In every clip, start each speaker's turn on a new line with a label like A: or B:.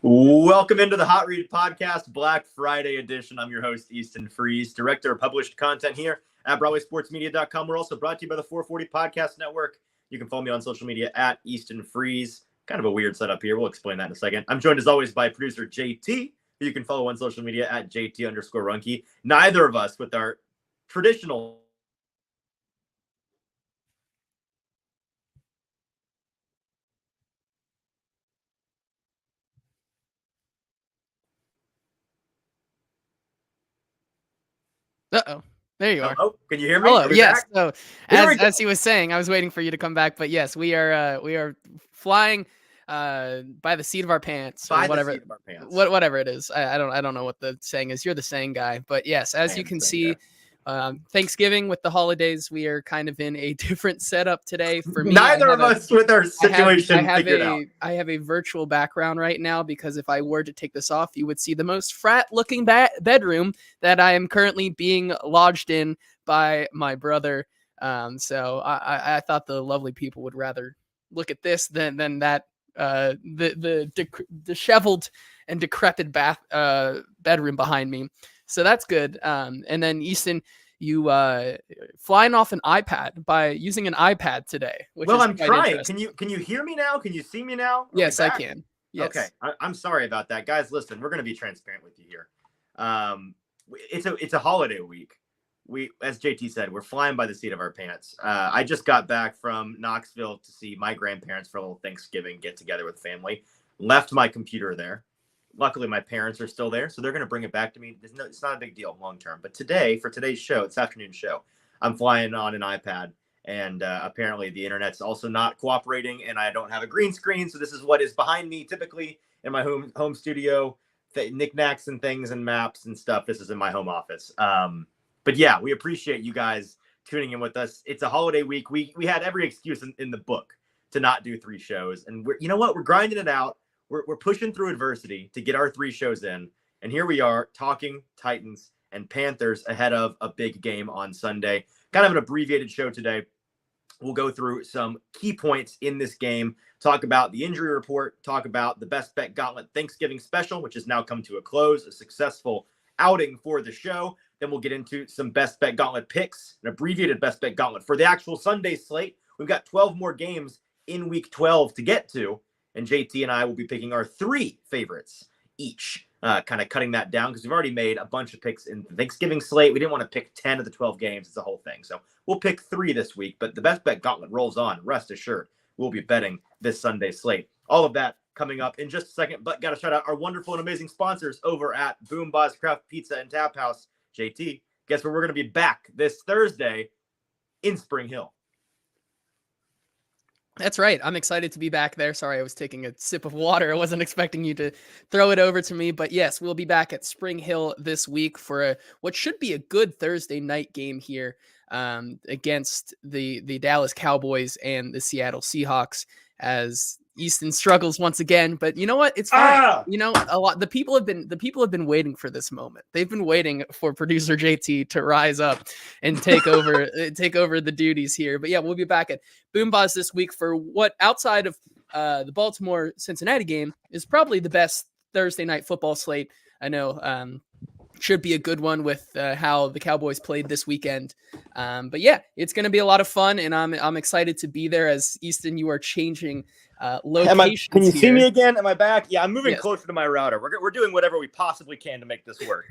A: Welcome into the Hot Read Podcast, Black Friday edition. I'm your host, Easton Freeze, director of published content here at BroadwaySportsMedia.com. We're also brought to you by the 440 Podcast Network. You can follow me on social media at Easton Freeze. Kind of a weird setup here. We'll explain that in a second. I'm joined as always by producer JT, who you can follow on social media at JT_Runke. Neither of us with our traditional
B: Uh-oh. There you are.
A: Oh, can you hear me?
B: Hello. Yes.
A: Back?
B: So as he was saying, I was waiting for you to come back, but yes, we are flying by the seat of our pants or whatever.
A: The seat of our pants.
B: Whatever it is. I don't know what the saying is. You're the saying guy. But yes, as you can see, Thanksgiving with the holidays, we are kind of in a different setup today. For me,
A: neither of us with our situation figured out.
B: I have a virtual background right now because if I were to take this off, you would see the most frat-looking bedroom that I am currently being lodged in by my brother. So I thought the lovely people would rather look at this than that the disheveled and decrepit bedroom behind me. So that's good. And then Easton, you flying off an iPad by using an iPad today.
A: Well, I'm trying. Can you hear me now? Can you see me now?
B: Yes, I can. Yes.
A: Okay. I'm sorry about that, guys. Listen, we're going to be transparent with you here. It's a holiday week. As JT said, we're flying by the seat of our pants. I just got back from Knoxville to see my grandparents for a little Thanksgiving get together with family. Left my computer there. Luckily, my parents are still there, so they're going to bring it back to me. It's not a big deal long term. But today, for today's show, this afternoon show, I'm flying on an iPad, and apparently the internet's also not cooperating, and I don't have a green screen, so this is what is behind me typically in my home studio, knickknacks and things and maps and stuff. This is in my home office. But yeah, we appreciate you guys tuning in with us. It's a holiday week. We had every excuse in the book to not do 3 shows, and you know what? We're grinding it out. We're pushing through adversity to get our 3 shows in. And here we are talking Titans and Panthers ahead of a big game on Sunday. Kind of an abbreviated show today. We'll go through some key points in this game, talk about the injury report, talk about the Best Bet Gauntlet Thanksgiving special, which has now come to a close, a successful outing for the show. Then we'll get into some Best Bet Gauntlet picks, an abbreviated Best Bet Gauntlet for the actual Sunday slate. We've got 12 more games in week 12 to get to. And JT and I will be picking our 3 favorites each, kind of cutting that down because we've already made a bunch of picks in the Thanksgiving slate. We didn't want to pick 10 of the 12 games. It's a whole thing. So we'll pick 3 this week, but the Best Bet Gauntlet rolls on. Rest assured, we'll be betting this Sunday slate. All of that coming up in just a second, but got to shout out our wonderful and amazing sponsors over at Boom Boss Craft Pizza and Tap House. JT, guess where we're going to be back this Thursday? In Spring Hill.
B: That's right. I'm excited to be back there. Sorry, I was taking a sip of water. I wasn't expecting you to throw it over to me. But yes, we'll be back at Spring Hill this week for what should be a good Thursday night game here against the Dallas Cowboys and the Seattle Seahawks as Easton struggles once again. But you know what? It's fine. You know, the people have been waiting for this moment. They've been waiting for producer JT to rise up and take over the duties here. But yeah, we'll be back at Boom Boss this week for what, outside of the Baltimore Cincinnati game, is probably the best Thursday night football slate. I know should be a good one with how the Cowboys played this weekend. But yeah, it's going to be a lot of fun, and I'm excited to be there. As Easton, you are changing locations.
A: Can you see me again? Am I back? Yeah, I'm moving closer to my router. We're doing whatever we possibly can to make this work.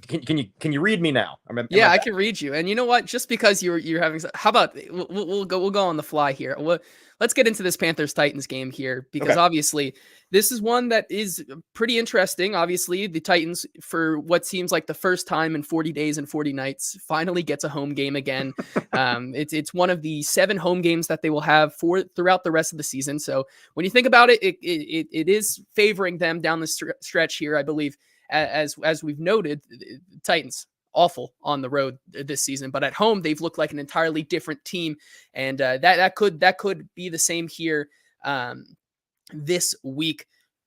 A: Can you read me now?
B: I can read you. And you know what? Just because you're having, how about we'll go on the fly here. Let's get into this Panthers Titans game here because obviously this is one that is pretty interesting. Obviously, the Titans, for what seems like the first time in 40 days and 40 nights, finally gets a home game again. It's one of the 7 home games that they will have throughout the rest of the season. So when you think about it, it is favoring them down the stretch here, I believe. As we've noted, Titans awful on the road this season, but at home they've looked like an entirely different team, and that could be the same here this week.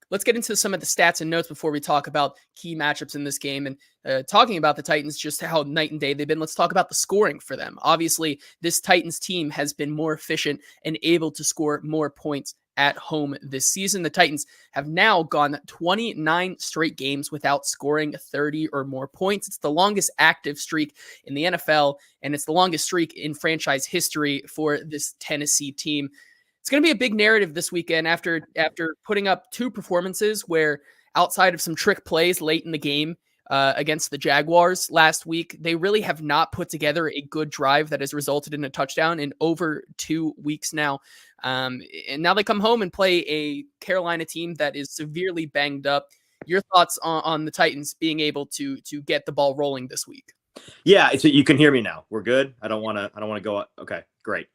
B: Let's get into some of the stats and notes before we talk about key matchups in this game. And talking about the Titans, just how night and day they've been, let's talk about the scoring for them. Obviously, this Titans team has been more efficient and able to score more points at home this season. The Titans have now gone 29 straight games without scoring 30 or more points. It's the longest active streak in the NFL, and it's the longest streak in franchise history for this Tennessee team. It's going to be a big narrative this weekend after putting up two performances where, outside of some trick plays late in the game against the Jaguars last week, they really have not put together a good drive that has resulted in a touchdown in over 2 weeks now. And now they come home and play a Carolina team that is severely banged up. Your thoughts on the Titans being able to get the ball rolling this week?
A: Yeah, so you can hear me now. We're good. I don't want to go. Okay, great.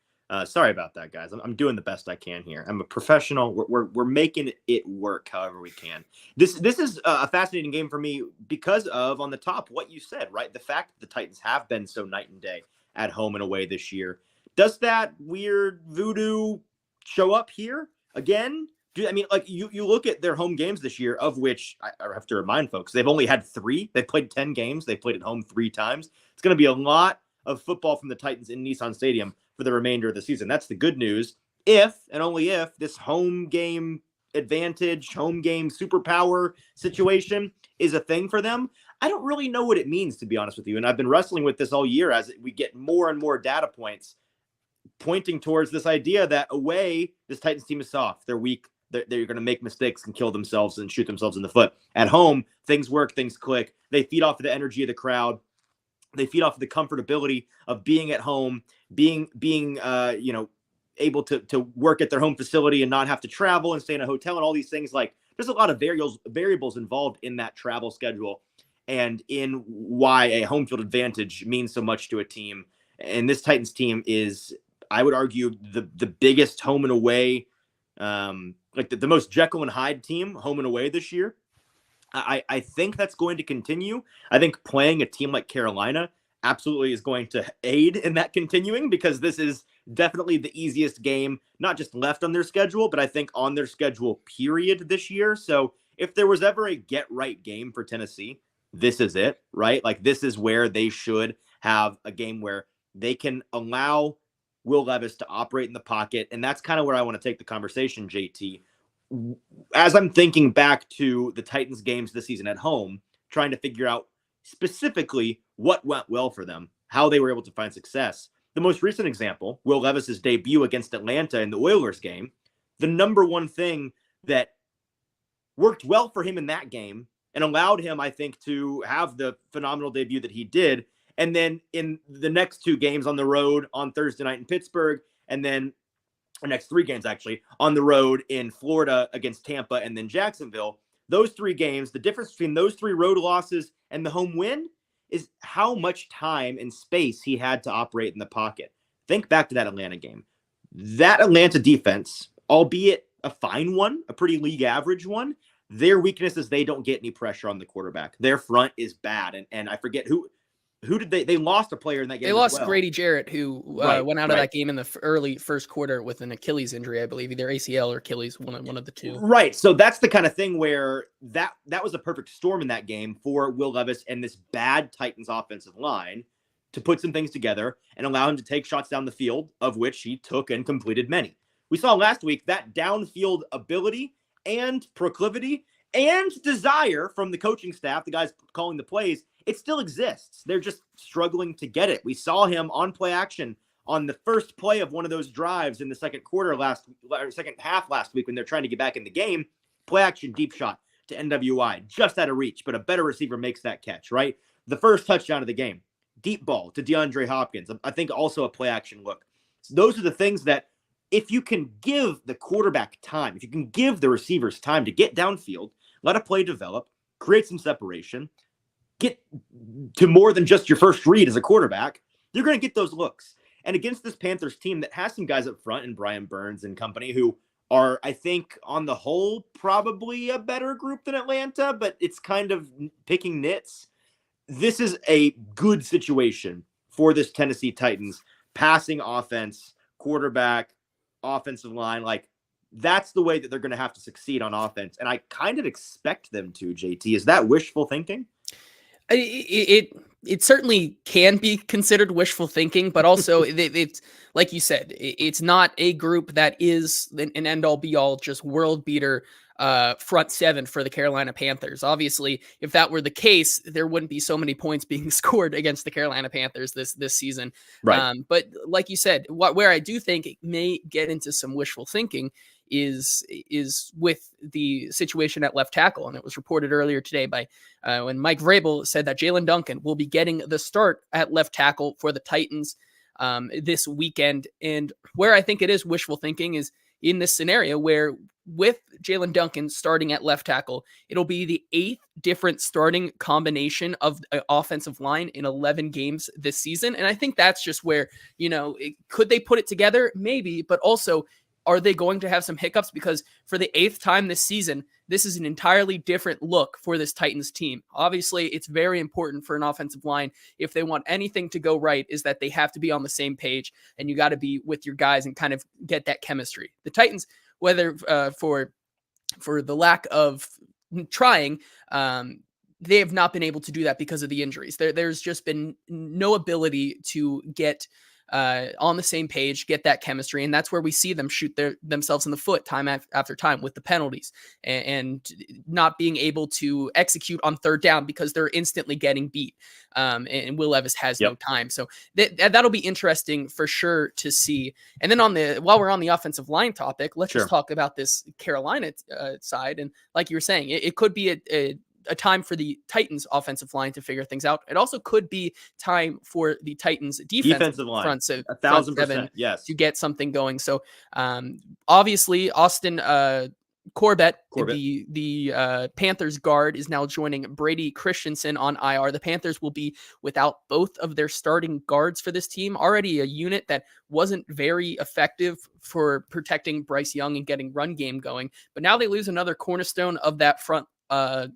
A: Sorry about that, guys. I'm doing the best I can here. I'm a professional. We're making it work however we can. This is a fascinating game for me because of, on the top, what you said, right? The fact that the Titans have been so night and day at home and away this year. Does that weird voodoo show up here again? I mean, like you look at their home games this year, of which I have to remind folks, they've only had 3. They played 10 games. They played at home 3 times. It's going to be a lot of football from the Titans in Nissan Stadium for the remainder of the season. That's the good news. If, and only if, this home game advantage, home game superpower situation is a thing for them. I don't really know what it means, to be honest with you. And I've been wrestling with this all year as we get more and more data points pointing towards this idea that away, this Titans team is soft. They're weak. They're going to make mistakes and kill themselves and shoot themselves in the foot. At home, things work, things click. They feed off of the energy of the crowd. They feed off of the comfortability of being at home, being able to work at their home facility and not have to travel and stay in a hotel and all these things. Like, there's a lot of variables involved in that travel schedule and in why a home field advantage means so much to a team. And this Titans team is, I would argue, the biggest home and away, the most Jekyll and Hyde team home and away this year. I think that's going to continue. I think playing a team like Carolina absolutely is going to aid in that continuing, because this is definitely the easiest game, not just left on their schedule, but I think on their schedule, period, this year. So if there was ever a get-right game for Tennessee, this is it, right? Like, this is where they should have a game where they can allow Will Levis to operate in the pocket. And that's kind of where I want to take the conversation, JT. As I'm thinking back to the Titans games this season at home, trying to figure out specifically what went well for them, how they were able to find success. The most recent example, Will Levis's debut against Atlanta in the Oilers game, the number one thing that worked well for him in that game and allowed him, I think, to have the phenomenal debut that he did. And then in the next 2 games on the road on Thursday night in Pittsburgh, and then or next 3 games actually on the road in Florida against Tampa and then Jacksonville, those 3 games, the difference between those 3 road losses and the home win is how much time and space he had to operate in the pocket. Think back to that Atlanta game. That Atlanta defense, albeit a fine one, a pretty league average one, their weakness is they don't get any pressure on the quarterback. Their front is bad. And I forget who did they lost a player in that game.
B: They lost Grady Jarrett, who went out of that game in the early first quarter with an Achilles injury, I believe, either ACL or Achilles, one of the 2.
A: Right. So that's the kind of thing where that was a perfect storm in that game for Will Levis and this bad Titans offensive line to put some things together and allow him to take shots down the field, of which he took and completed many. We saw last week that downfield ability and proclivity and desire from the coaching staff, the guys calling the plays, it still exists. They're just struggling to get it. We saw him on play action on the first play of one of those drives in the second half last week when they're trying to get back in the game. Play action, deep shot to NWI, just out of reach, but a better receiver makes that catch, right? The first touchdown of the game, deep ball to DeAndre Hopkins. I think also a play action look. So those are the things that if you can give the quarterback time, if you can give the receivers time to get downfield, let a play develop, create some separation, get to more than just your first read as a quarterback, you're going to get those looks. And against this Panthers team that has some guys up front and Brian Burns and company who are, I think, on the whole, probably a better group than Atlanta, but it's kind of picking nits. This is a good situation for this Tennessee Titans passing offense, quarterback, offensive line. Like, that's the way that they're going to have to succeed on offense. And I kind of expect them to, JT. Is that wishful thinking?
B: It it certainly can be considered wishful thinking, but also it's like you said, it's not a group that is an end all be all, just world beater front seven for the Carolina Panthers. Obviously, if that were the case, there wouldn't be so many points being scored against the Carolina Panthers this season.
A: Right.
B: But like you said, where I do think it may get into some wishful thinking is with the situation at left tackle. And it was reported earlier today by when Mike Vrabel said that Jalen Duncan will be getting the start at left tackle for the Titans this weekend. And where I think it is wishful thinking is in this scenario where with Jalen Duncan starting at left tackle, it'll be the 8th different starting combination of offensive line in 11 games this season. And I think that's just where, could they put it together? Maybe, but also, are they going to have some hiccups? Because for the 8th time this season, this is an entirely different look for this Titans team. Obviously, it's very important for an offensive line, if they want anything to go right, is that they have to be on the same page, and you got to be with your guys and kind of get that chemistry. The Titans, whether for the lack of trying, they have not been able to do that because of the injuries. There's just been no ability to get on the same page, get that chemistry. And that's where we see them shoot themselves in the foot time after time with the penalties and not being able to execute on third down because they're instantly getting beat. And Will Levis has no time. So that'll be interesting for sure to see. And then while we're on the offensive line topic, let's just talk about this Carolina side. And like you were saying, it could be a time for the Titans offensive line to figure things out. It also could be time for the Titans defensive line, front
A: 1,000%, yes,
B: to get something going. So obviously Austin Corbett, the Panthers guard, is now joining Brady Christensen on IR. The Panthers will be without both of their starting guards for this team, already a unit that wasn't very effective for protecting Bryce Young and getting run game going. But now they lose another cornerstone of that front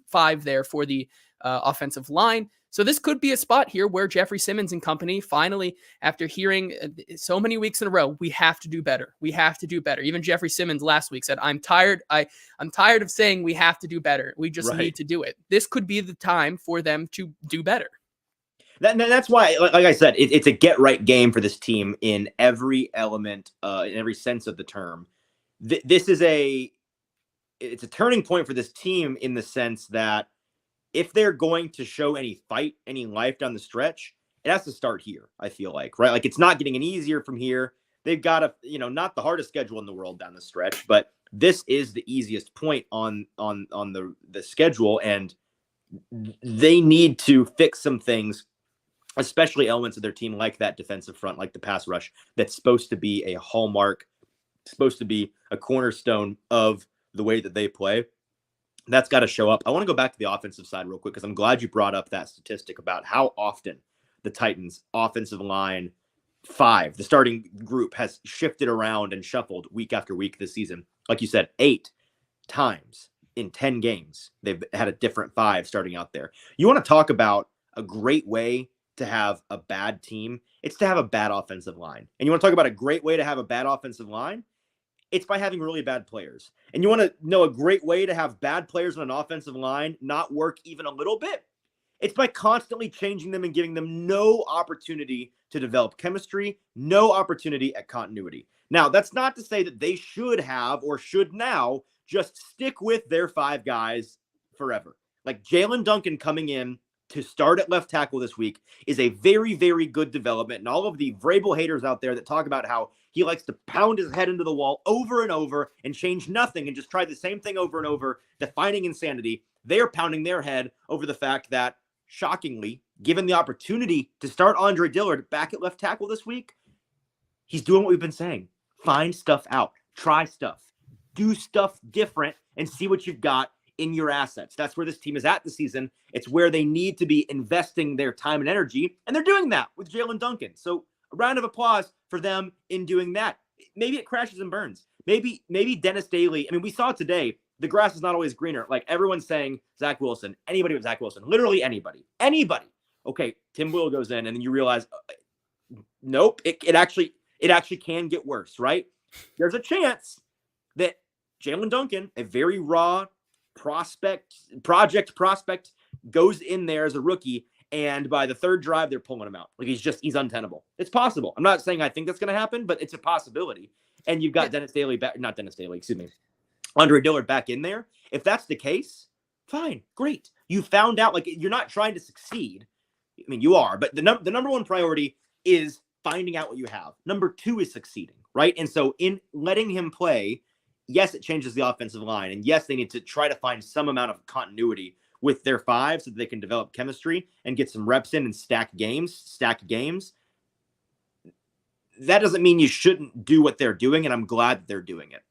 B: five there for the offensive line. So this could be a spot here where Jeffrey Simmons and company finally, after hearing so many weeks in a row, we have to do better. We have to do better. Even Jeffrey Simmons last week said, I'm tired. I'm tired of saying we have to do better. We just need to do it. This could be the time for them to do better.
A: That's why, like I said, it's a get right game for this team in every element, in every sense of the term. This is it's a turning point for this team in the sense that if they're going to show any fight, any life down the stretch, it has to start here, I feel like, right? Like, it's not getting any easier from here. They've got not the hardest schedule in the world down the stretch, but this is the easiest point on the schedule, and they need to fix some things, especially elements of their team like that defensive front, like the pass rush, that's supposed to be a hallmark, supposed to be a cornerstone of the way that they play. That's got to show up. I want to go back to the offensive side real quick because I'm glad you brought up that statistic about how often the Titans offensive line 5, the starting group, has shifted around and shuffled week after week this season. Like you said, 8 times in 10 games, they've had a different 5 starting out there. You want to talk about a great way to have a bad team? It's to have a bad offensive line. And you want to talk about a great way to have a bad offensive line? It's by having really bad players. And you want to know a great way to have bad players on an offensive line not work even a little bit? It's by constantly changing them and giving them no opportunity to develop chemistry, no opportunity at continuity. Now, that's not to say that they should have or should now just stick with their 5 guys forever. Like, Jalen Duncan coming in to start at left tackle this week is a very, very good development. And all of the Vrabel haters out there that talk about how he likes to pound his head into the wall over and over and change nothing and just try the same thing over and over, defining insanity, they're pounding their head over the fact that, shockingly, given the opportunity to start Andre Dillard back at left tackle this week, he's doing what we've been saying. Find stuff out. Try stuff. Do stuff different and see what you've got in your assets. That's where this team is at this season. It's where they need to be investing their time and energy, and they're doing that with Jalen Duncan. So a round of applause for them in doing that. Maybe it crashes and burns. Maybe Dennis Daly. I mean, we saw today, the grass is not always greener. Like, everyone's saying Zach Wilson, anybody but Zach Wilson, literally anybody. Okay, Tim Will goes in, and then you realize, nope, it actually can get worse, right? There's a chance that Jalen Duncan, a very raw project prospect, goes in there as a rookie and by the third drive, they're pulling him out. Like he's untenable. It's possible. I'm not saying I think that's going to happen, but it's a possibility. And you've got Andre Dillard back in there. If that's the case, fine, great. You found out, like, you're not trying to succeed. I mean, you are, but the number one priority is finding out what you have. Number two is succeeding, right? And so in letting him play, yes, it changes the offensive line. And yes, they need to try to find some amount of continuity with their five so that they can develop chemistry and get some reps in and stack games. That doesn't mean you shouldn't do what they're doing, and I'm glad that they're doing it.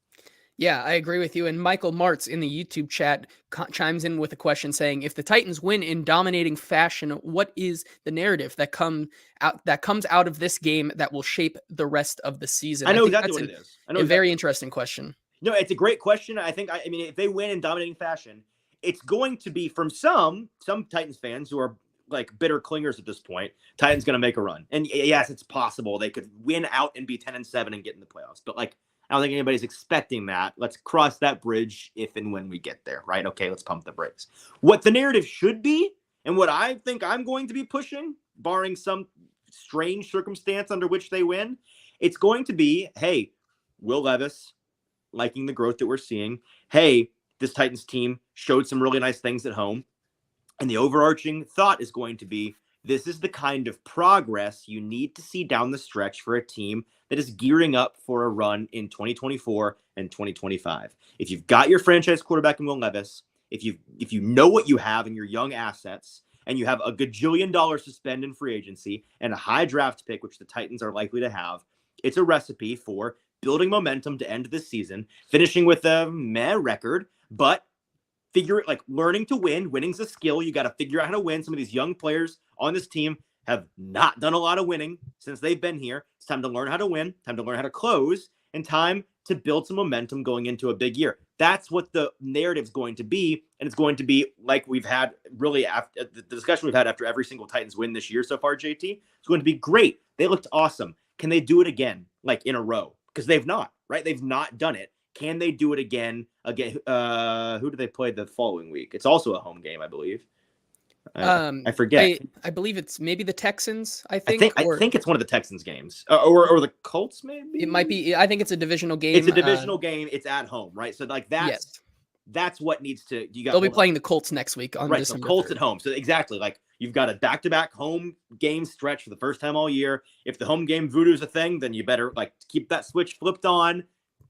B: Yeah, I agree with you. And Michael Martz in the YouTube chat chimes in with a question saying, if the Titans win in dominating fashion, what is the narrative that comes out of this game that will shape the rest of the season?
A: I know exactly what it is.
B: A very interesting question.
A: No, it's a great question. I mean, if they win in dominating fashion, it's going to be, from some Titans fans who are like bitter clingers at this point, Titans going to make a run. And yes, it's possible they could win out and be 10-7 and get in the playoffs. But like, I don't think anybody's expecting that. Let's cross that bridge if and when we get there, right? Okay, let's pump the brakes. What the narrative should be, and what I think I'm going to be pushing, barring some strange circumstance under which they win, it's going to be, hey, Will Levis, liking the growth that we're seeing. Hey, this Titans team showed some really nice things at home. And the overarching thought is going to be, this is the kind of progress you need to see down the stretch for a team that is gearing up for a run in 2024 and 2025. If you've got your franchise quarterback in Will Levis, if you know what you have in your young assets, and you have a gajillion dollars to spend in free agency and a high draft pick, which the Titans are likely to have, it's a recipe for building momentum to end this season, finishing with a meh record, but learning to win. Winning's a skill. You got to figure out how to win. Some of these young players on this team have not done a lot of winning since they've been here. It's time to learn how to win, time to learn how to close, and time to build some momentum going into a big year. That's what the narrative's going to be. And it's going to be like we've had really after the discussion we've had after every single Titans win this year so far, JT. It's going to be great. They looked awesome. Can they do it again, like in a row? Because they've not, right? They've not done it. Can they do it again? Who do they play the following week? It's also a home game, I believe. I forget.
B: I believe it's maybe the Texans. I think
A: it's one of the Texans games, or the Colts. Maybe
B: it might be. I think it's a divisional game.
A: It's a divisional game. It's at home, right? So like that's what needs to.
B: They'll be playing the Colts next week on December
A: so Colts
B: 3rd.
A: at home. So exactly, like you've got a back-to-back home game stretch for the first time all year. If the home game voodoo is a thing, then you better like keep that switch flipped on.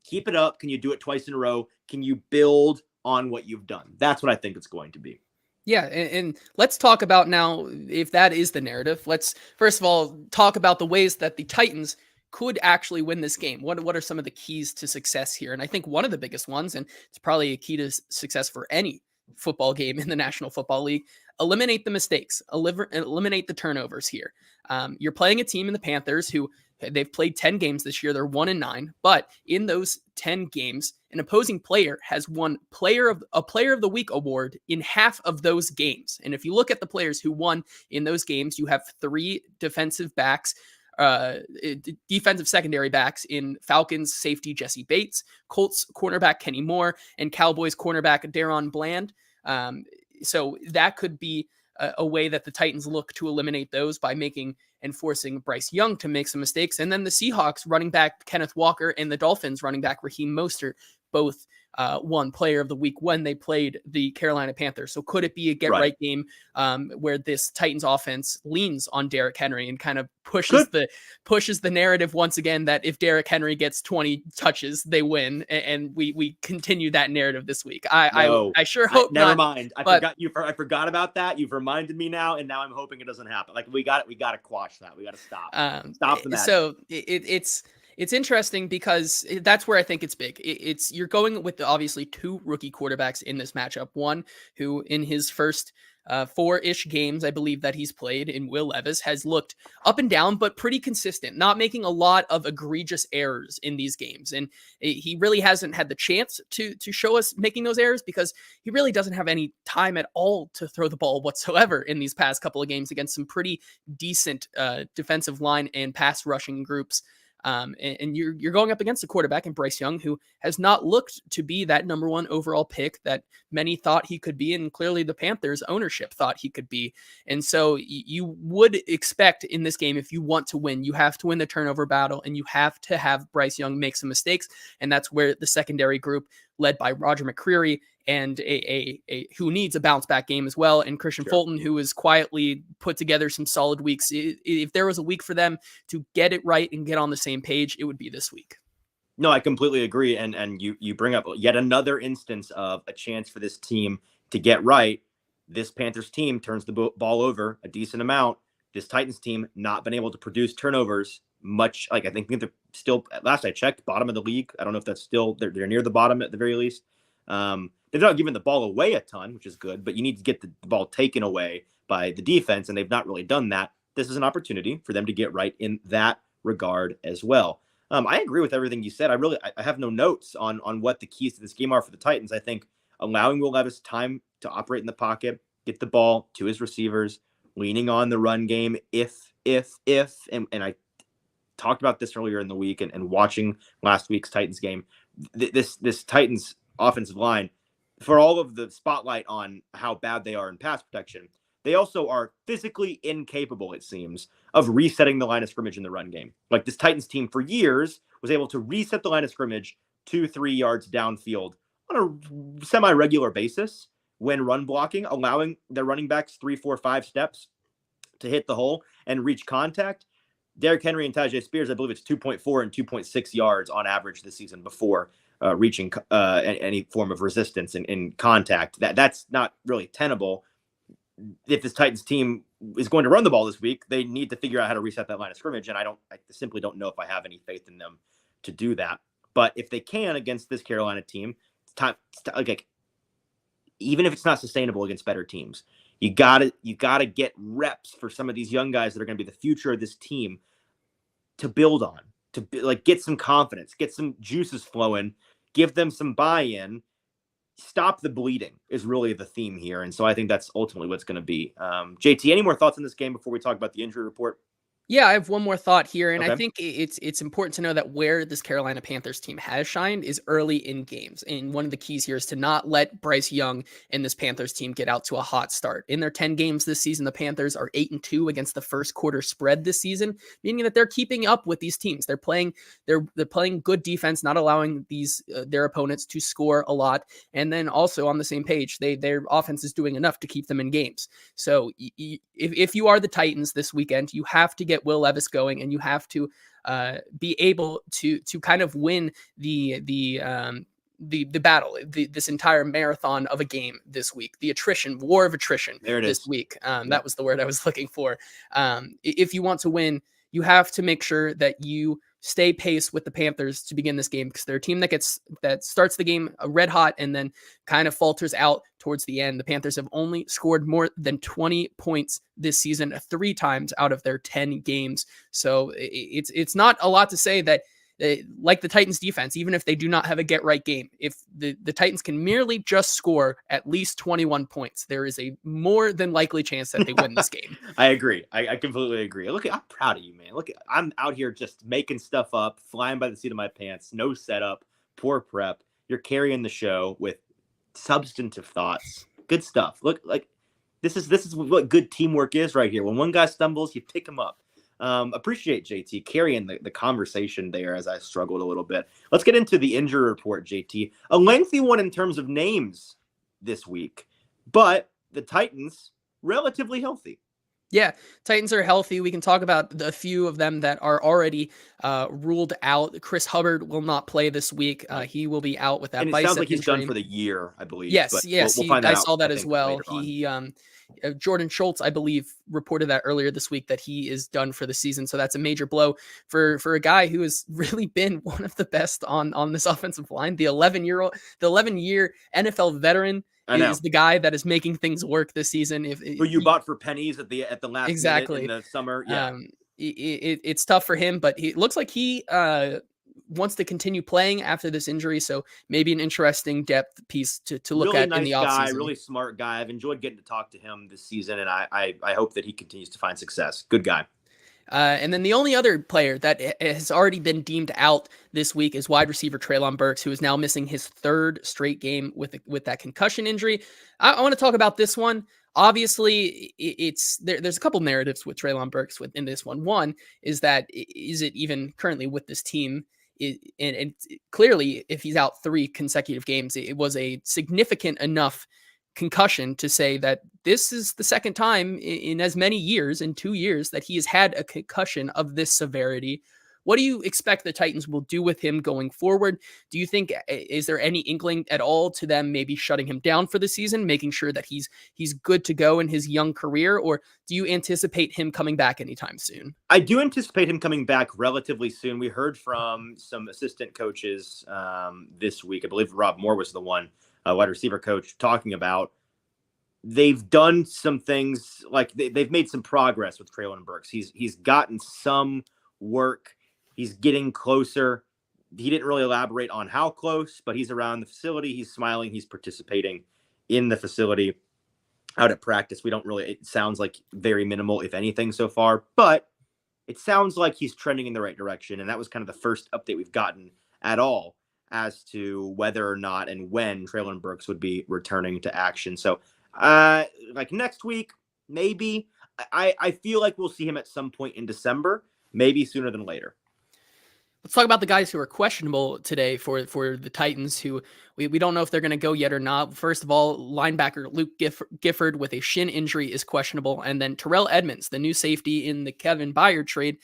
A: Keep it up. Can you do it twice in a row? Can you build on what you've done? That's what I think it's going to be.
B: Yeah, and let's talk about now, if that is the narrative, let's first of all talk about the ways that the Titans could actually win this game. What are some of the keys to success here? And I think one of the biggest ones, and it's probably a key to success for any football game in the National Football League, eliminate the mistakes, eliminate the turnovers here. You're playing a team in the Panthers who they've played 10 games this year. They're 1-9, but in those 10 games, an opposing player has won Player of the Week award in half of those games. And if you look at the players who won in those games, you have 3 defensive secondary backs in Falcons safety Jesse Bates, Colts cornerback Kenny Moore, and Cowboys cornerback Daron Bland. So that could be a way that the Titans look to eliminate those by making and forcing Bryce Young to make some mistakes. And then the Seahawks running back Kenneth Walker and the Dolphins running back Raheem Mostert both won Player of the Week when they played the Carolina Panthers. So could it be a get-right game where this Titans offense leans on Derrick Henry and kind of pushes the narrative once again that if Derrick Henry gets 20 touches, they win, and we continue that narrative this week? I sure hope not.
A: Never mind. I forgot about that. You've reminded me now, and now I'm hoping it doesn't happen. Like we got to quash that. We got to stop. Stop the magic.
B: So it's interesting because that's where I think it's big. You're going with obviously 2 rookie quarterbacks in this matchup. One who in his first 4-ish games, I believe that he's played in Will Levis, has looked up and down, but pretty consistent, not making a lot of egregious errors in these games. And he really hasn't had the chance to show us making those errors because he really doesn't have any time at all to throw the ball whatsoever in these past couple of games against some pretty decent defensive line and pass rushing groups. And you're going up against a quarterback in Bryce Young, who has not looked to be that number one overall pick that many thought he could be, and clearly the Panthers ownership thought he could be. And so you would expect in this game, if you want to win, you have to win the turnover battle, and you have to have Bryce Young make some mistakes. And that's where the secondary group, led by Roger McCreary, and who needs a bounce back game as well, and Christian Fulton, who has quietly put together some solid weeks. If there was a week for them to get it right and get on the same page, it would be this week.
A: No, I completely agree. And you bring up yet another instance of a chance for this team to get right. This Panthers team turns the ball over a decent amount. This Titans team not been able to produce turnovers much. Like, I think they're still, last I checked, bottom of the league. I don't know if that's still, they're near the bottom at the very least. They're not giving the ball away a ton, which is good, but you need to get the ball taken away by the defense, and they've not really done that. This is an opportunity for them to get right in that regard as well. I agree with everything you said. I have no notes on what the keys to this game are for the Titans. I think allowing Will Levis time to operate in the pocket, get the ball to his receivers, leaning on the run game and I talked about this earlier in the week and watching last week's Titans game. This Titans offensive line, for all of the spotlight on how bad they are in pass protection, they also are physically incapable, it seems, of resetting the line of scrimmage in the run game. Like, this Titans team for years was able to reset the line of scrimmage 2-3 yards downfield on a semi-regular basis when run blocking, allowing their running backs 3, 4, 5 steps to hit the hole and reach contact. Derrick Henry and Tyjae Spears, I believe it's 2.4 and 2.6 yards on average this season before reaching any form of resistance in contact. That's not really tenable. If this Titans team is going to run the ball this week, they need to figure out how to reset that line of scrimmage. And I simply don't know if I have any faith in them to do that. But if they can against this Carolina team, it's time. Like, even if it's not sustainable against better teams, you gotta get reps for some of these young guys that are going to be the future of this team to build on, to get some confidence, get some juices flowing, give them some buy-in. Stop the bleeding is really the theme here. And so I think that's ultimately what's going to be. JT, any more thoughts on this game before we talk about the injury report?
B: Yeah, I have one more thought here, and
A: Okay.
B: I think it's important to know that where this Carolina Panthers team has shined is early in games. And one of the keys here is to not let Bryce Young and this Panthers team get out to a hot start. In their 10 games this season, the Panthers are 8-2 against the first quarter spread this season, meaning that they're keeping up with these teams. They're playing good defense, not allowing their opponents to score a lot, and then also on the same page, their offense is doing enough to keep them in games. So if you are the Titans this weekend, you have to get Will Levis going, and you have to be able to kind of win the battle, this entire marathon of a game this week, the war of attrition this week. That was the word I was looking for. If you want to win, you have to make sure that you stay pace with the Panthers to begin this game, because they're a team that starts the game red hot and then kind of falters out towards the end. The Panthers have only scored more than 20 points this season 3 times out of their 10 games. So it's not a lot to say that, like the Titans defense, even if they do not have a get right game, if the Titans can merely just score at least 21 points, there is a more than likely chance that they win this game.
A: I agree. I completely agree. Look, I'm proud of you, man. Look, I'm out here just making stuff up, flying by the seat of my pants, no setup, poor prep. You're carrying the show with substantive thoughts. Good stuff. Look, like this is what good teamwork is right here. When one guy stumbles, you pick him up. Appreciate JT carrying the conversation there as I struggled a little bit. Let's get into the injury report, JT. A lengthy one in terms of names this week, but the Titans relatively healthy.
B: Yeah, Titans are healthy. We can talk about a few of them that are already ruled out. Chris Hubbard will not play this week. He will be out with that bicep injury.
A: It sounds like he's done for the year, I believe.
B: Yes,
A: but
B: yes,
A: we'll find that
B: I
A: out,
B: saw that as well.
A: On.
B: Jordan Schultz, I believe, reported that earlier this week that he is done for the season. So that's a major blow for a guy who has really been one of the best on this offensive line. The 11-year NFL veteran is the guy that is making things work this season.
A: Who you bought for pennies at the last minute in the summer. Yeah.
B: It's tough for him, but it looks like he wants to continue playing after this injury. So maybe an interesting depth piece to look
A: really
B: at
A: nice
B: in the offseason.
A: Really smart guy. I've enjoyed getting to talk to him this season, and I hope that he continues to find success. Good guy.
B: And then the only other player that has already been deemed out this week is wide receiver Treylon Burks, who is now missing his third straight game with that concussion injury. I want to talk about this one. Obviously, there's a couple narratives with Treylon Burks within this one. One is that is it even currently with this team? And clearly, if he's out 3 consecutive games, it was a significant enough concussion to say that this is the second time in as many years, in 2 years, that he has had a concussion of this severity. What do you expect the Titans will do with him going forward? Do you think, is there any inkling at all to them maybe shutting him down for the season, making sure that he's good to go in his young career, or do you anticipate him coming back anytime soon?
A: I do anticipate him coming back relatively soon. We heard from some assistant coaches this week. I believe Rob Moore was the one, wide receiver coach, talking about they've done some things, like they've made some progress with Treylon Burks. He's gotten some work. He's getting closer. He didn't really elaborate on how close, but he's around the facility. He's smiling. He's participating in the facility out at practice. It sounds like very minimal, if anything, so far, but it sounds like he's trending in the right direction. And that was kind of the first update we've gotten at all as to whether or not and when Treylon Burks would be returning to action. So like next week, maybe. I feel like we'll see him at some point in December, maybe sooner than later.
B: Let's talk about the guys who are questionable today for the Titans, who we don't know if they're going to go yet or not. First of all, linebacker Luke Gifford with a shin injury is questionable. And then Terrell Edmunds, the new safety in the Kevin Byard trade,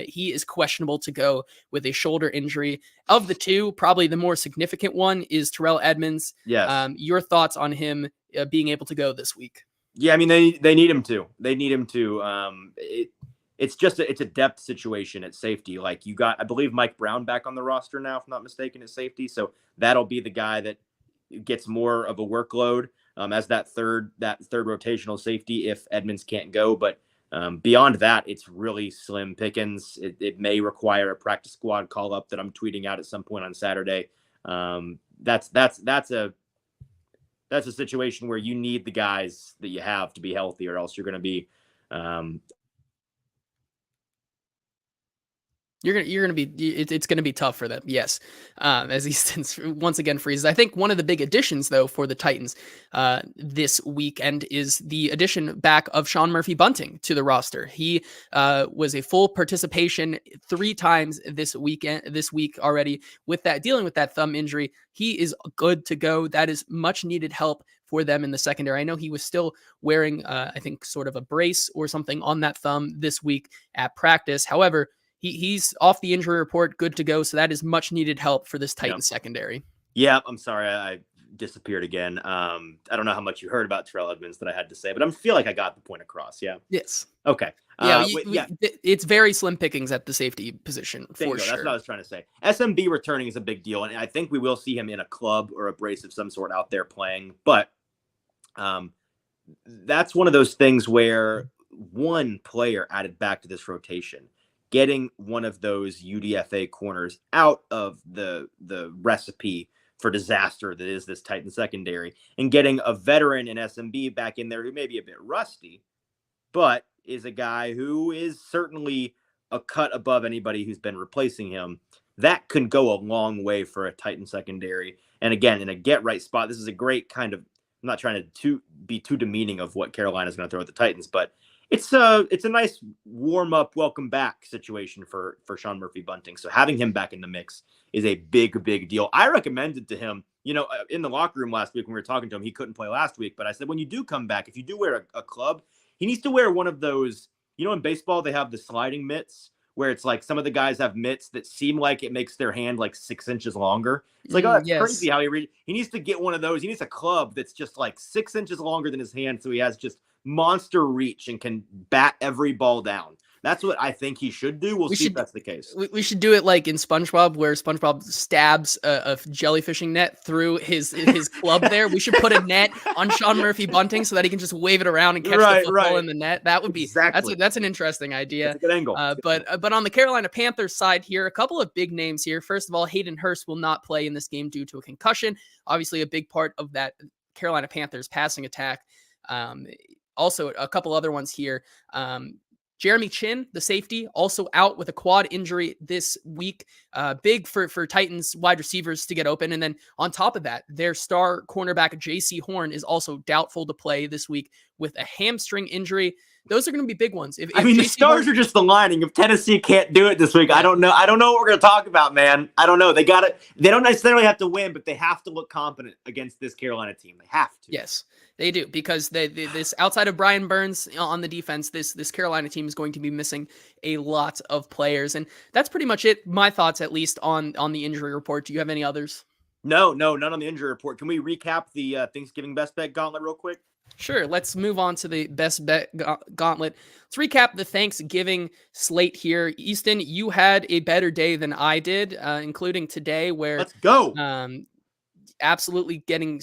B: he is questionable to go with a shoulder injury. Of the two, probably the more significant one is Terrell Edmunds.
A: Yes.
B: Your thoughts on him being able to go this week?
A: Yeah, I mean, they need him to. They need him to. It's a depth situation at safety. Like, you got, I believe, Mike Brown back on the roster now, if I'm not mistaken, at safety. So that'll be the guy that gets more of a workload as that third rotational safety if Edmonds can't go. But beyond that, it's really slim pickings. It may require a practice squad call up that I'm tweeting out at some point on Saturday. That's a situation where you need the guys that you have to be healthy, or else you're going to be
B: it's going to be tough for them. Yes. As Easton once again freezes. I think one of the big additions though for the Titans this weekend is the addition back of Sean Murphy-Bunting to the roster. He was a full participation 3 times this week already dealing with that thumb injury. He is good to go. That is much needed help for them in the secondary. I know he was still wearing, I think, sort of a brace or something on that thumb this week at practice. However, he's off the injury report, good to go. So that is much needed help for this Titans secondary.
A: Yeah, I'm sorry. I disappeared again. I don't know how much you heard about Terrell Edmonds that I had to say, but I feel like I got the point across. Yeah.
B: Yes.
A: Okay.
B: It's very slim pickings at the safety position for sure.
A: That's what I was trying to say. SMB returning is a big deal, and I think we will see him in a club or a brace of some sort out there playing. But that's one of those things where one player added back to this rotation, getting one of those UDFA corners out of the recipe for disaster that is this Titan secondary, and getting a veteran in SMB back in there who may be a bit rusty, but is a guy who is certainly a cut above anybody who's been replacing him. That can go a long way for a Titan secondary. And again, in a get right spot, this is a great kind of, I'm not trying to be too demeaning of what Carolina's going to throw at the Titans, but it's a nice warm up, welcome back situation for Sean Murphy-Bunting. So having him back in the mix is a big deal. I recommended to him, in the locker room last week when we were talking to him, he couldn't play last week, but I said, when you do come back, if you do wear a club, he needs to wear one of those, in baseball, they have the sliding mitts where it's like some of the guys have mitts that seem like it makes their hand like 6 inches longer. It's like, that's crazy how he needs to get one of those. He needs a club that's just like 6 inches longer than his hand. So he has just monster reach and can bat every ball down. That's what I think he should do. We'll see if that's the case.
B: We should do it like in SpongeBob, where SpongeBob stabs a jellyfishing net through his club there. We should put a net on Sean Murphy-Bunting so that he can just wave it around and catch the football in the net. That would be that's an interesting idea.
A: That's a good angle.
B: But on the Carolina Panthers side here, a couple of big names here. First of all, Hayden Hurst will not play in this game due to a concussion. Obviously, a big part of that Carolina Panthers passing attack. Also, a couple other ones here. Jeremy Chin, the safety, also out with a quad injury this week. Big for Titans wide receivers to get open. And then on top of that, their star cornerback, J.C. Horn, is also doubtful to play this week with a hamstring injury. Those are going to be big ones. If
A: the stars are just aligning. If Tennessee can't do it this week, I don't know. I don't know what we're going to talk about, man. I don't know. They don't necessarily have to win, but they have to look competent against this Carolina team. They have to.
B: Yes, they do, because this outside of Brian Burns on the defense, this Carolina team is going to be missing a lot of players, and that's pretty much it. My thoughts, at least, on the injury report. Do you have any others?
A: No, none on the injury report. Can we recap the Thanksgiving best bet gauntlet real quick?
B: Sure. Let's move on to the best bet gauntlet. Let's recap the Thanksgiving slate here. Easton, you had a better day than I did, including today, where
A: let's go.
B: Absolutely getting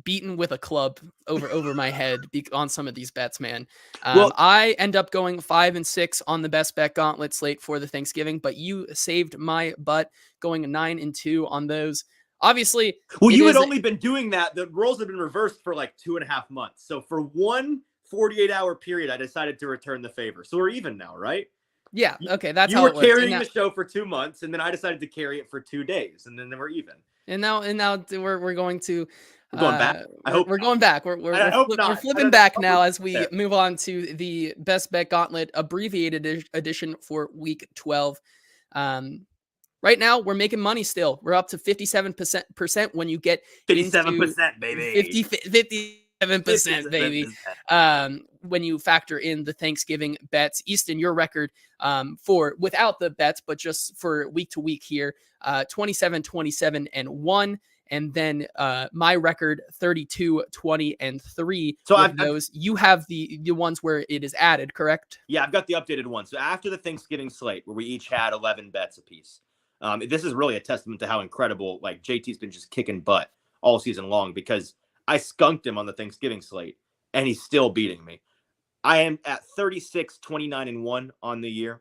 B: beaten with a club over my head on some of these bets, man. I end up going 5 and 6 on the best bet gauntlet slate for the Thanksgiving, but you saved my butt going 9 and 2 on those. Obviously,
A: well, you had only been doing that. The roles have been reversed for like 2.5 months. So for one 48-hour period, I decided to return the favor. So we're even now, right?
B: Yeah. Okay. That's
A: you
B: how
A: were
B: it works.
A: carrying the show for 2 months, and then I decided to carry it for 2 days, and then we're even.
B: And now we're going to.
A: We're going back. I hope
B: we're going back. We're flipping back now as we move on to the best bet gauntlet abbreviated edition for week 12. Right now, we're making money still. We're up to 57% when you get
A: 57%, baby.
B: 57%, baby. When you factor in the Thanksgiving bets. Easton, your record for without the bets, but just for week to week here, 27, 27, and 1. And then my record 32, 20, and 3. So you have the ones where it is added, correct?
A: Yeah, I've got the updated one. So after the Thanksgiving slate, where we each had 11 bets apiece. This is really a testament to how incredible, JT's been just kicking butt all season long, because I skunked him on the Thanksgiving slate and he's still beating me. I am at 36, 29, and 1 on the year.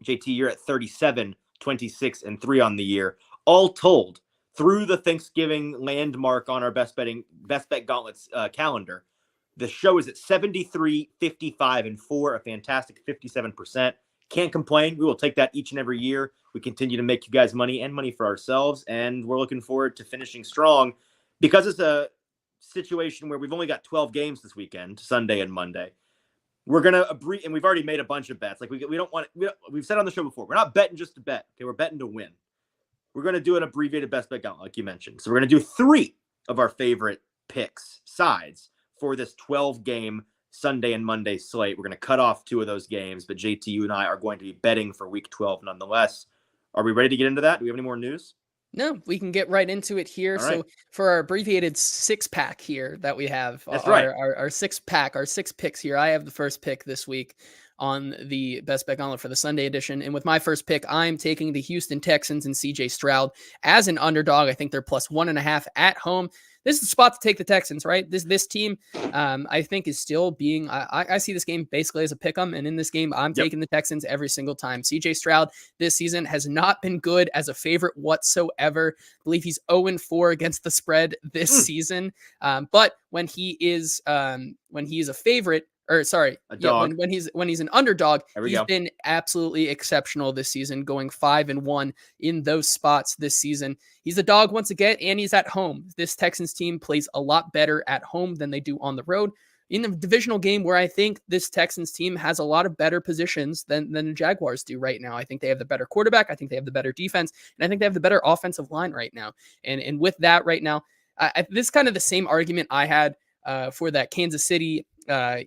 A: JT, you're at 37, 26, and 3 on the year. All told, through the Thanksgiving landmark on our best bet gauntlets calendar, the show is at 73, 55, and 4, a fantastic 57%. Can't complain. We will take that each and every year. We continue to make you guys money and money for ourselves, and we're looking forward to finishing strong, because it's a situation where we've only got 12 games this weekend, Sunday and Monday. We're gonna and we've already made a bunch of bets. We've said on the show before, we're not betting just to bet. Okay, we're betting to win. We're gonna do an abbreviated best bet gauntlet, like you mentioned. So we're gonna do 3 of our favorite picks sides for this 12-game Sunday and Monday slate. We're going to cut off 2 of those games, but JT, you and I are going to be betting for week 12 nonetheless. Are we ready to get into that? Do we have any more news?
B: No, we can get right into it here.
A: All right.
B: So for our abbreviated 6-pack here that we have,
A: that's right.
B: Our 6-pack, our 6 picks here. I have the first pick this week on the best bet gauntlet for the Sunday edition. And with my first pick, I'm taking the Houston Texans and CJ Stroud as an underdog. I think they're plus 1.5 at home. This is the spot to take the Texans, right? This team, I think, is still being. I see this game basically as a pick 'em, and in this game, I'm taking the Texans every single time. CJ Stroud this season has not been good as a favorite whatsoever. I believe he's 0-4 against the spread this season. But when he is a favorite. Or sorry, when he's an underdog, he's been absolutely exceptional this season, going 5-1 in those spots this season. He's a dog once again, and he's at home. This Texans team plays a lot better at home than they do on the road. In the divisional game, where I think this Texans team has a lot of better positions than the Jaguars do right now. I think they have the better quarterback. I think they have the better defense, and I think they have the better offensive line right now. And with that right now, this is kind of the same argument I had for that Kansas City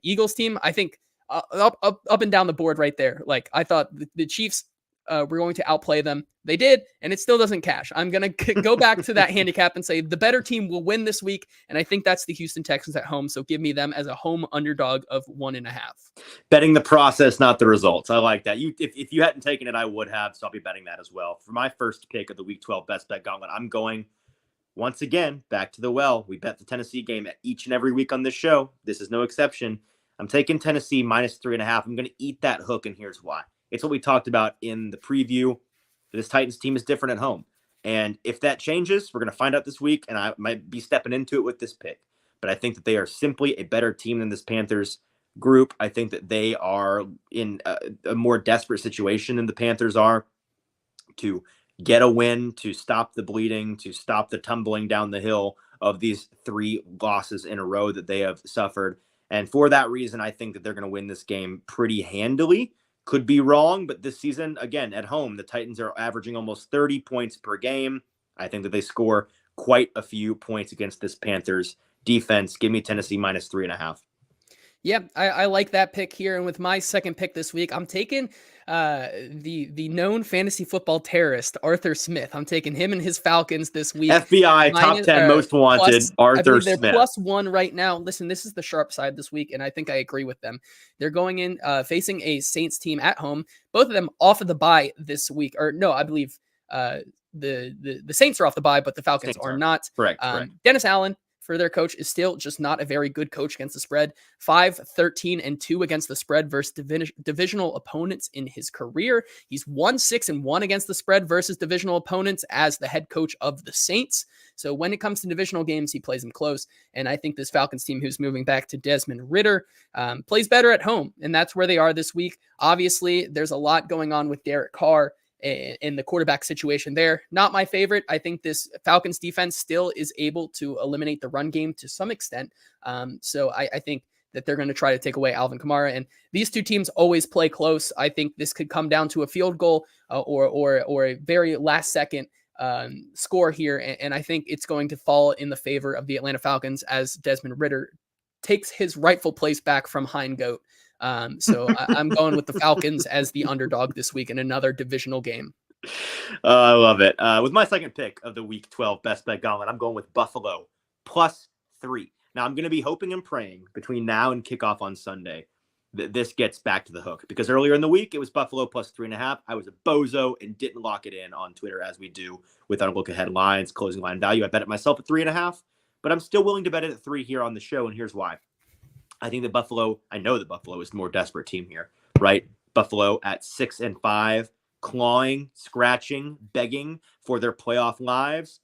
B: Eagles team. I think up and down the board right there. I thought the Chiefs were going to outplay them. They did, and it still doesn't cash. I'm going to go back to that handicap and say the better team will win this week, and I think that's the Houston Texans at home, so give me them as a home underdog of 1.5.
A: Betting the process, not the results. I like that. If you hadn't taken it, I would have, so I'll be betting that as well. For my first pick of the Week 12 Best Bet Gauntlet, I'm going once again, back to the well. We bet the Tennessee game each and every week on this show. This is no exception. I'm taking Tennessee minus 3.5. I'm going to eat that hook, and here's why. It's what we talked about in the preview. This Titans team is different at home. And if that changes, we're going to find out this week, and I might be stepping into it with this pick. But I think that they are simply a better team than this Panthers. group. I think that they are in a more desperate situation than the Panthers are to get a win, to stop the bleeding, to stop the tumbling down the hill of these 3 losses in a row that they have suffered. And for that reason, I think that they're going to win this game pretty handily. Could be wrong, but this season, again, at home, the Titans are averaging almost 30 points per game. I think that they score quite a few points against this Panthers defense. Give me Tennessee minus 3.5.
B: Yeah, I like that pick here. And with my second pick this week, I'm taking the known fantasy football terrorist, Arthur Smith. I'm taking him and his Falcons this week.
A: FBI top 10 most wanted, Arthur
B: I believe they're
A: Smith.
B: +1 right now. Listen, this is the sharp side this week, and I think I agree with them. They're going in facing a Saints team at home. Both of them off of the bye this week. Or no, I believe the Saints are off the bye, but the Falcons are not.
A: Correct.
B: Dennis Allen, for their coach, is still just not a very good coach against the spread. 5-13-2 against the spread versus divisional opponents in his career. He's 1-6-1 against the spread versus divisional opponents as the head coach of the Saints. So when it comes to divisional games, he plays them close. And I think this Falcons team, who's moving back to Desmond Ridder, plays better at home. And that's where they are this week. Obviously, there's a lot going on with Derek Carr in the quarterback situation there. Not my favorite. I think this Falcons defense still is able to eliminate the run game to some extent. So I think that they're going to try to take away Alvin Kamara. And these two teams always play close. I think this could come down to a field goal or a very last second score here. And I think it's going to fall in the favor of the Atlanta Falcons as Desmond Ridder takes his rightful place back from Hein Goat. So I'm going with the Falcons as the underdog this week in another divisional game.
A: I love it. With my second pick of the Week 12 Best Bet Gauntlet, I'm going with Buffalo +3. Now, I'm going to be hoping and praying between now and kickoff on Sunday that this gets back to the hook. Because earlier in the week, it was Buffalo +3.5. I was a bozo and didn't lock it in on Twitter as we do with our look-ahead lines, closing line value. I bet it myself at 3.5. But I'm still willing to bet it at 3 here on the show, and here's why. I think that I know that Buffalo is the more desperate team here, right? Buffalo at 6-5, clawing, scratching, begging for their playoff lives.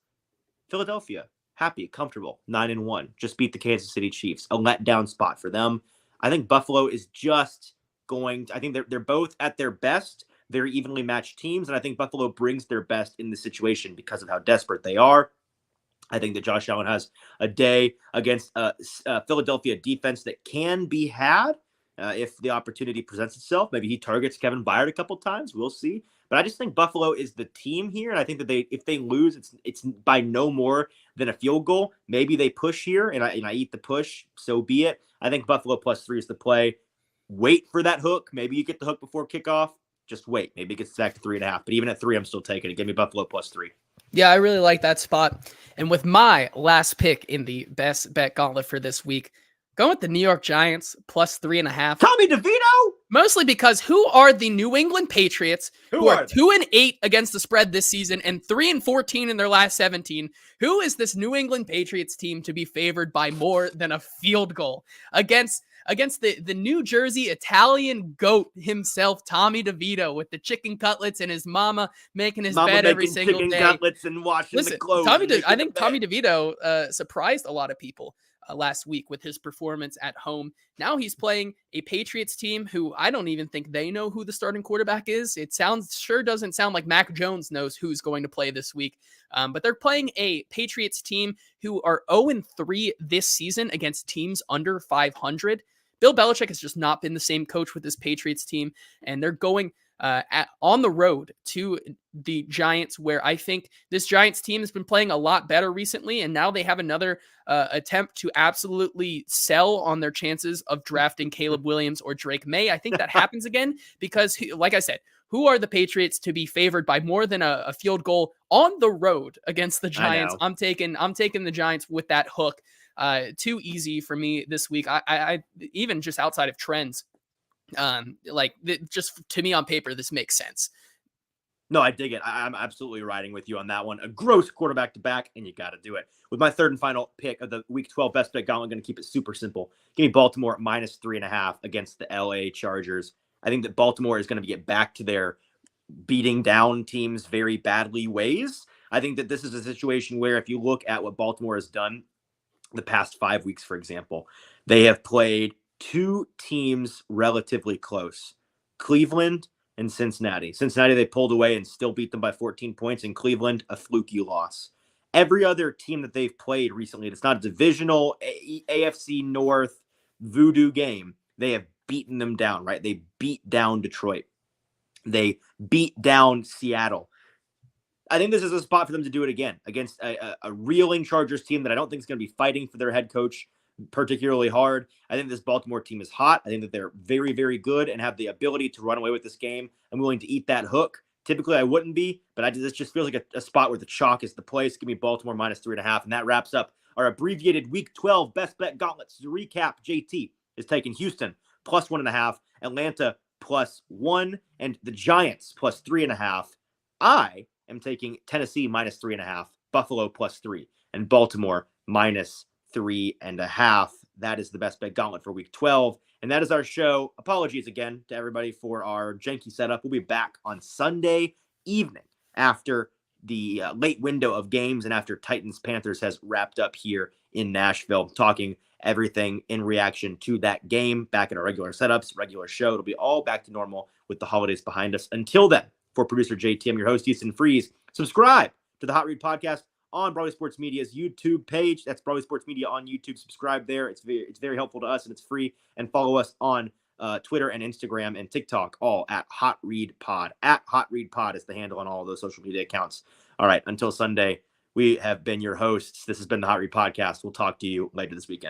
A: Philadelphia, happy, comfortable, 9-1, just beat the Kansas City Chiefs, a letdown spot for them. I think Buffalo is just I think they're both at their best, very evenly matched teams, and I think Buffalo brings their best in the situation because of how desperate they are. I think that Josh Allen has a day against a Philadelphia defense that can be had if the opportunity presents itself. Maybe he targets Kevin Byard a couple times. We'll see. But I just think Buffalo is the team here, and I think that if they lose, it's by no more than a field goal. Maybe they push here, and I eat the push. So be it. I think Buffalo +3 is the play. Wait for that hook. Maybe you get the hook before kickoff. Just wait. Maybe it gets back to 3.5. But even at 3, I'm still taking it. Give me Buffalo +3.
B: Yeah, I really like that spot. And with my last pick in the Best Bet Gauntlet for this week, going with the New York Giants +3.5.
A: Tommy DeVito?
B: Mostly because who are the New England Patriots who are 2-8 against the spread this season and 3-14 in their last 17? Who is this New England Patriots team to be favored by more than a field goal against the New Jersey Italian goat himself, Tommy DeVito, with the chicken cutlets and his mama making his bed every single day.
A: Cutlets and washing the clothes.
B: I think Tommy DeVito surprised a lot of people last week with his performance at home. Now he's playing a Patriots team who I don't even think they know who the starting quarterback is. It doesn't sound like Mac Jones knows who's going to play this week. But they're playing a Patriots team who are 0-3 this season against teams under 500. Bill Belichick has just not been the same coach with this Patriots team, and they're going on the road to the Giants, where I think this Giants team has been playing a lot better recently, and now they have another attempt to absolutely sell on their chances of drafting Caleb Williams or Drake May. I think that happens again because, like I said, who are the Patriots to be favored by more than a field goal on the road against the Giants? I'm taking the Giants with that hook. Too easy for me this week. I even just outside of trends, just to me on paper, this makes sense.
A: No, I dig it. I'm absolutely riding with you on that one. A gross quarterback to back, and you got to do it. With my third and final pick of the Week 12 Best Bet Gauntlet, I'm going to keep it super simple. Give me Baltimore at -3.5 against the LA Chargers. I think that Baltimore is going to get back to their beating down teams very badly ways. I think that this is a situation where if you look at what Baltimore has done the past 5 weeks, for example, they have played two teams relatively close, Cleveland and Cincinnati. Cincinnati, they pulled away and still beat them by 14 points. In Cleveland, a fluky loss. Every other team that they've played recently, it's not a divisional AFC North voodoo game, they have beaten them down, right? They beat down Detroit. They beat down Seattle. I think this is a spot for them to do it again against a reeling Chargers team that I don't think is going to be fighting for their head coach particularly hard. I think this Baltimore team is hot. I think that they're very, very good and have the ability to run away with this game. I'm willing to eat that hook. Typically, I wouldn't be, but this just feels like a spot where the chalk is the place. Give me Baltimore minus 3.5, and that wraps up our abbreviated Week 12 best bet gauntlets. To recap, JT is taking Houston plus 1.5, Atlanta plus 1, and the Giants plus 3.5. I am taking Tennessee minus 3.5, Buffalo plus 3, and Baltimore minus 3.5. That is the best bet gauntlet for Week 12. And that is our show. Apologies again to everybody for our janky setup. We'll be back on Sunday evening after the late window of games and after Titans-Panthers has wrapped up here in Nashville, talking everything in reaction to that game, back in our regular setups, regular show. It'll be all back to normal with the holidays behind us. Until then, for producer JT, I'm your host, Easton Freeze. Subscribe to the Hot Read Podcast on Broadway Sports Media's YouTube page. That's Broadway Sports Media on YouTube. Subscribe there. It's very helpful to us, and it's free. And follow us on Twitter and Instagram and TikTok, all at Hot Read Pod. At Hot Read Pod is the handle on all of those social media accounts. All right, until Sunday, we have been your hosts. This has been the Hot Read Podcast. We'll talk to you later this weekend.